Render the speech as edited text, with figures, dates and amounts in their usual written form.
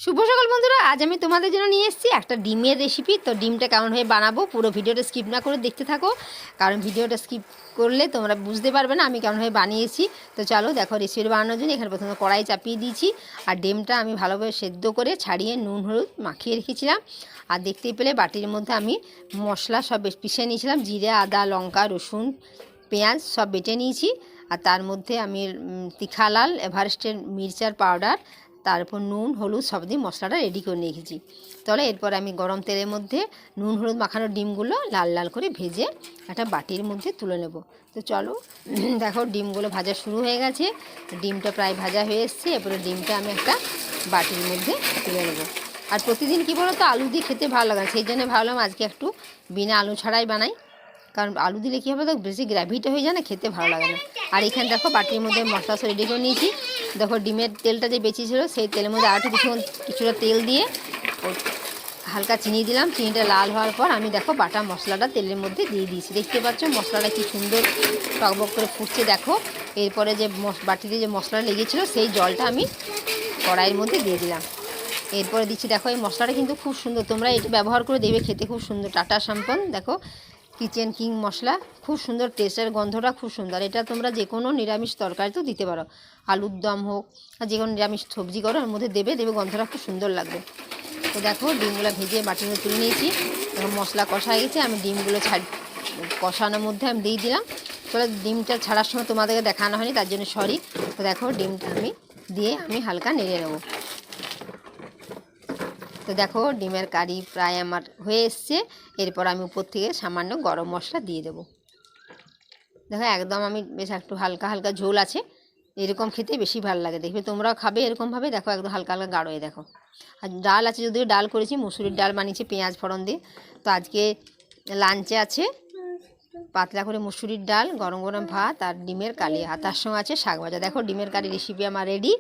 শুভ সকাল বন্ধুরা, আজ আমি তোমাদের জন্য নিয়ে এসেছি একটা ডিমের রেসিপি। তো ডিমটা কেমনভাবে বানাবো পুরো ভিডিওটা স্কিপ না করে দেখতে থাকো, কারণ ভিডিওটা স্কিপ করলে তোমরা বুঝতে পারবে না আমি কেমনভাবে বানিয়েছি। তো চলো দেখো, রেসিপি বানানোর জন্য এখানে প্রথমে কড়াই চাপিয়ে দিয়েছি, আর ডিমটা আমি ভালোভাবে সেদ্ধ করে ছাড়িয়ে নুন হলুদ মাখিয়ে রেখেছিলাম। আর দেখতেই পেলে বাটির মধ্যে আমি মশলা সব পিষে নিয়েছিলাম, জিরে আদা লঙ্কা রসুন পেঁয়াজ সব বেটে নিয়েছি। আর তার মধ্যে আমি তিখালাল এভারেস্টের মির্চার পাউডার, তারপর নুন হলুদ সব দিয়ে মশলাটা রেডি করে রেখেছি। তাহলে এরপর আমি গরম তেলের মধ্যে নুন হলুদ মাখানো ডিমগুলো লাল লাল করে ভেজে একটা বাটির মধ্যে তুলে নেব। তো চলো দেখো, ডিমগুলো ভাজা শুরু হয়ে গেছে, ডিমটা প্রায় ভাজা হয়ে এসছে। এরপরে ডিমটা আমি একটা বাটির মধ্যে তুলে নেব। আর প্রতিদিন কী বলো তো, আলু দিয়ে খেতে ভালো লাগে, সেই জন্য ভাবলাম আজকে একটু বিনা আলু ছাড়াই বানাই, কারণ আলু দিলে কী হবে তো বেশি গ্র্যাভিটা হয়ে যায় না, খেতে ভালো লাগে না। আর এখানে দেখো বাটির মধ্যে মশলা সব রেডি করে নিয়েছি। দেখো ডিমের তেলটা যে বেঁচেছিলো সেই তেলের মধ্যে আর কিছুটা তেল দিয়ে হালকা চিনি দিলাম। চিনিটা লাল হওয়ার পর আমি দেখো বাটা মশলাটা তেলের মধ্যে দিয়ে দিয়েছি। দেখতে পাচ্ছ মশলাটা কি সুন্দর টকবক করে ফুটছে দেখো। এরপরে যে বাটিতে যে মশলাটা লেগেছিলো সেই জলটা আমি কড়াইয়ের মধ্যে দিয়ে দিলাম। এরপরে দিচ্ছি দেখো, এই মশলাটা কিন্তু খুব সুন্দর, তোমরা এটা ব্যবহার করে দেবে, খেতে খুব সুন্দর। টাটা সম্পন দেখো কিচেন কিং মশলা, খুব সুন্দর টেস্টের, গন্ধটা খুব সুন্দর। এটা তোমরা যে কোনো নিরামিষ তরকারিতেও দিতে পারো, আলুর দম হোক আর যে কোনো নিরামিষ সবজি করো ওর মধ্যে দেবে, গন্ধটা খুব সুন্দর লাগবে। তো দেখো ডিমগুলো ভেজে বাটির মধ্যে তুলে নিয়েছি। এখন মশলা কষা হয়ে গেছে, আমি ডিমগুলো কষানোর মধ্যে আমি দিয়ে দিলাম। তাহলে ডিমটা ছাড়ার সময় তোমাদেরকে দেখানো হয়নি, তার জন্য সরি। তো দেখো ডিমটা আমি দিয়ে আমি হালকা নেড়ে নেবো। তো দেখো ডিমের কারি প্রায় আমার হয়ে এসছে। এরপর আমি উপর থেকে সামান্য গরম মশলা দিয়ে দেবো। দেখো একদম আমি বেশ একটু হালকা হালকা ঝোল আছে, এরকম খেতে বেশি ভালো লাগে। দেখবে তোমরাও খাবে এরকমভাবে, দেখো একদম হালকা হালকা গাঢ়। দেখো আর ডাল আছে, যদিও ডাল করেছি মুসুরির ডাল বানিয়েছি পেঁয়াজ ফোড়ন দিয়ে। তো আজকে লাঞ্চে আছে পাতলা করে মুসুরির ডাল, গরম গরম ভাত আর ডিমের কালি, আর তার সঙ্গে আছে শাক ভাজা। দেখো ডিমের কারি রেসিপি আমার রেডি।